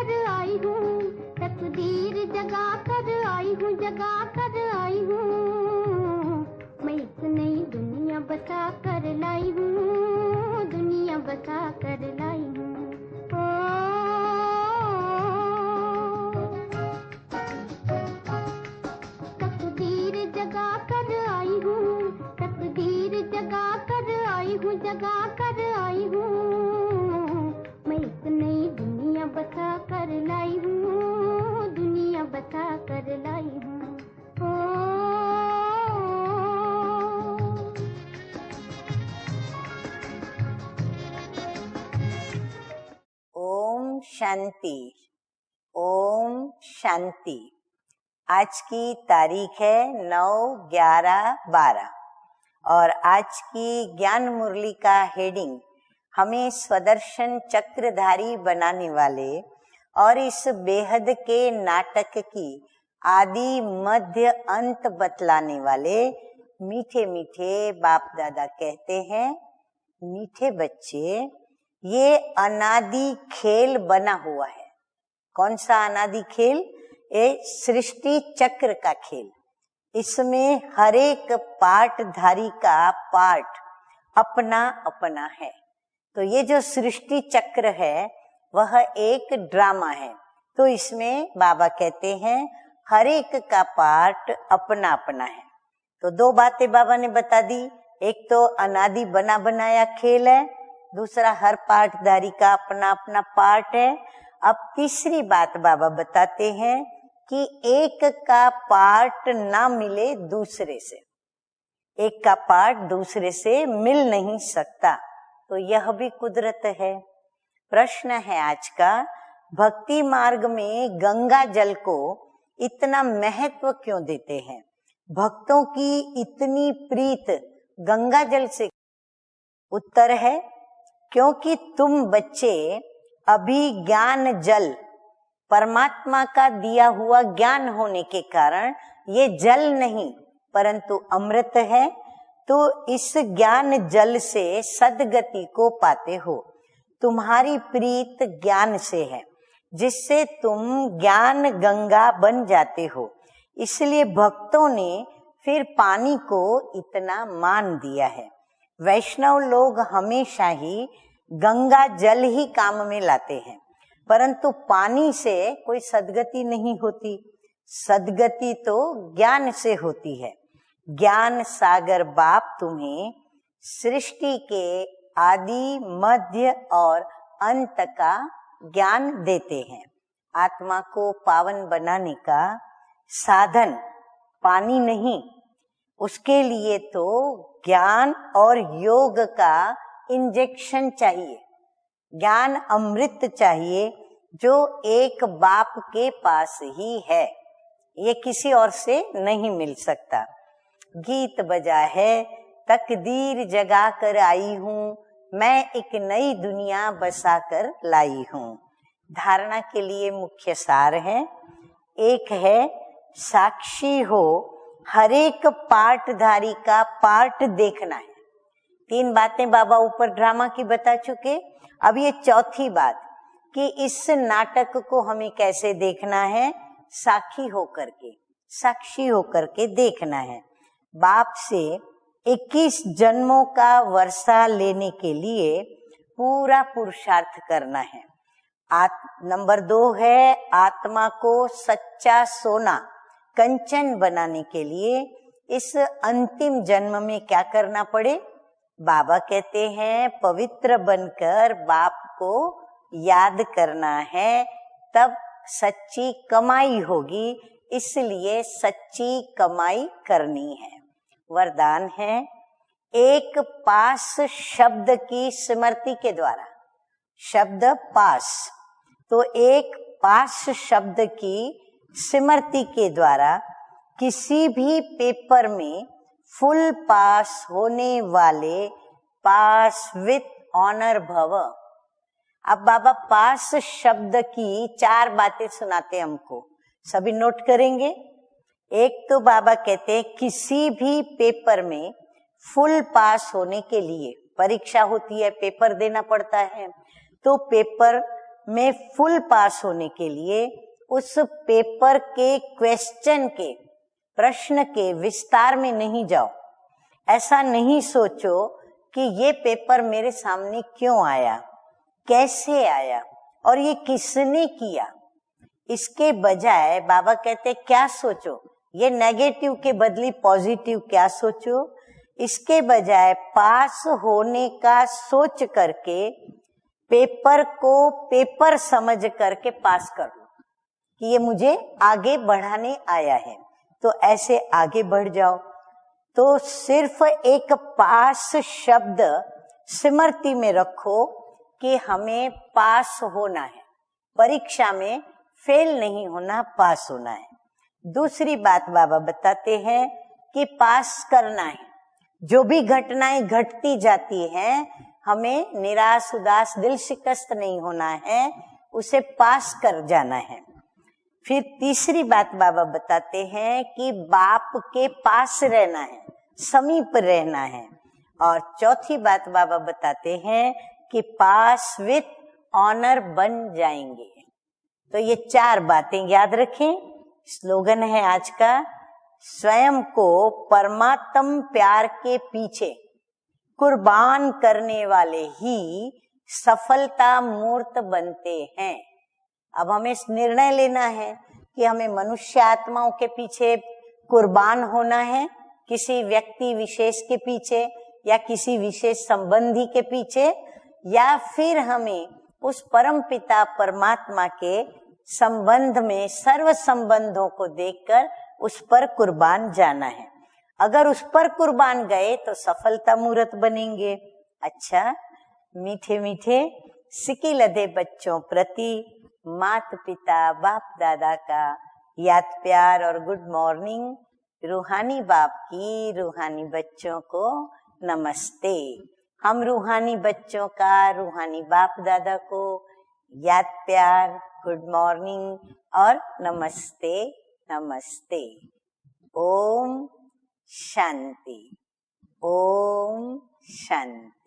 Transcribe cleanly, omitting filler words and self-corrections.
कर आई हूँ, तकदीर जगा कर आई हूँ, जगा कर आई हूँ। मैं एक नई दुनिया बसा कर लाई हूँ, दुनिया बसा कर लाई हूँ। तकदीर जगा कर आई हूँ, तकदीर जगा कर आई हूँ, जगा कर आई हूँ। मैं एक नई दुनिया बसा कर लाई हूँ, दुनिया बसा कर लाई हूँ। ओम शांति, ओम शांति। आज की तारीख है 9/11/12 और आज की ज्ञान मुरली का हेडिंग हमें स्वदर्शन चक्रधारी बनाने वाले और इस बेहद के नाटक की आदि मध्य अंत बतलाने वाले मीठे मीठे बाप दादा कहते हैं, मीठे बच्चे, ये अनादि खेल बना हुआ है। कौन सा अनादि खेल? ये सृष्टि चक्र का खेल। इसमें हर एक पार्टधारी का पार्ट अपना अपना है। तो ये जो सृष्टि चक्र है वह एक ड्रामा है। तो इसमें बाबा कहते हैं हर एक का पार्ट अपना अपना है। तो दो बातें बाबा ने बता दी, एक तो अनादि बना बनाया खेल है, दूसरा हर पार्टधारी का अपना अपना पार्ट है। अब तीसरी बात बाबा बताते हैं कि एक का पार्ट ना मिले दूसरे से, एक का पार्ट दूसरे से मिल नहीं सकता। तो यह भी कुदरत है। प्रश्न है आज का, भक्ति मार्ग में गंगा जल को इतना महत्व क्यों देते हैं? भक्तों की इतनी प्रीत गंगा जल से? उत्तर है क्योंकि तुम बच्चे अभी ज्ञान जल, परमात्मा का दिया हुआ ज्ञान होने के कारण ये जल नहीं परंतु अमृत है। तो इस ज्ञान जल से सद्गति को पाते हो। तुम्हारी प्रीत ज्ञान से है जिससे तुम ज्ञान गंगा बन जाते हो। इसलिए भक्तों ने फिर पानी को इतना मान दिया है। वैष्णव लोग हमेशा ही गंगा जल ही काम में लाते हैं, परंतु पानी से कोई सद्गति नहीं होती। सद्गति तो ज्ञान से होती है। ज्ञान सागर बाप तुम्हें सृष्टि के आदि मध्य और अंत का ज्ञान देते हैं। आत्मा को पावन बनाने का साधन पानी नहीं, उसके लिए तो ज्ञान और योग का इंजेक्शन चाहिए। ज्ञान अमृत चाहिए जो एक बाप के पास ही है, ये किसी और से नहीं मिल सकता। गीत बजा है, तकदीर जगा कर आई हूँ, मैं एक नई दुनिया बसा कर लाई हूँ। धारणा के लिए मुख्य सार है, एक है साक्षी हो, हर एक पार्टधारी का पार्ट देखना है। तीन बातें बाबा ऊपर ड्रामा की बता चुके। अब ये चौथी बात कि इस नाटक को हमें कैसे देखना है, साक्षी होकर के, साक्षी होकर के देखना है। बाप से 21 जन्मों का वर्षा लेने के लिए पूरा पुरुषार्थ करना है। नंबर 2 है आत्मा को सच्चा सोना कंचन बनाने के लिए इस अंतिम जन्म में क्या करना पड़े? बाबा कहते हैं पवित्र बनकर बाप को याद करना है, तब सच्ची कमाई होगी। इसलिए सच्ची कमाई करनी है। वरदान है एक पास शब्द की स्मृति के द्वारा, शब्द पास, तो एक पास शब्द की स्मृति के द्वारा किसी भी पेपर में फुल पास होने वाले पास विथ ऑनर भव। अब बाबा पास शब्द की 4 बातें सुनाते हमको, सभी नोट करेंगे। एक तो बाबा कहते हैं किसी भी पेपर में फुल पास होने के लिए परीक्षा होती है, पेपर देना पड़ता है, तो पेपर में फुल पास होने के लिए उस पेपर के क्वेश्चन के, प्रश्न के विस्तार में नहीं जाओ। ऐसा नहीं सोचो कि ये पेपर मेरे सामने क्यों आया, कैसे आया और ये किसने किया। इसके बजाय बाबा कहते क्या सोचो, ये नेगेटिव के बदले पॉजिटिव क्या सोचो। इसके बजाय पास होने का सोच करके पेपर को पेपर समझ करके पास कर लो कि ये मुझे आगे बढ़ाने आया है, तो ऐसे आगे बढ़ जाओ। तो सिर्फ एक पास शब्द स्मृति में रखो कि हमें पास होना है, परीक्षा में फेल नहीं होना, पास होना है। दूसरी बात बाबा बताते हैं कि पास करना है। जो भी घटनाएं घटती जाती हैं, हमें निराश उदास दिल शिकस्त नहीं होना है, उसे पास कर जाना है। फिर तीसरी बात बाबा बताते हैं कि बाप के पास रहना है, समीप रहना है। और चौथी बात बाबा बताते हैं कि पास विथ ऑनर बन जाएंगे। तो ये 4 बातें याद रखें। स्लोगन है आज का, स्वयं को परमात्म प्यार के पीछे कुर्बान करने वाले ही सफलता मूर्त बनते हैं। अब हमें निर्णय लेना है कि हमें मनुष्य आत्माओं के पीछे कुर्बान होना है, किसी व्यक्ति विशेष के पीछे या किसी विशेष संबंधी के पीछे, या फिर हमें उस परम पिता परमात्मा के संबंध में सर्व संबंधों को देखकर उस पर कुर्बान जाना है। अगर उस पर कुर्बान गए तो सफलता मूर्त बनेंगे। अच्छा, मीठे मीठे सिकी लदे बच्चों प्रति मात पिता बाप दादा का याद प्यार और गुड मॉर्निंग। रूहानी बाप की रूहानी बच्चों को नमस्ते। हम रूहानी बच्चों का रूहानी बाप दादा को याद प्यार, गुड मॉर्निंग और नमस्ते नमस्ते। ओम शांति, ओम शांति।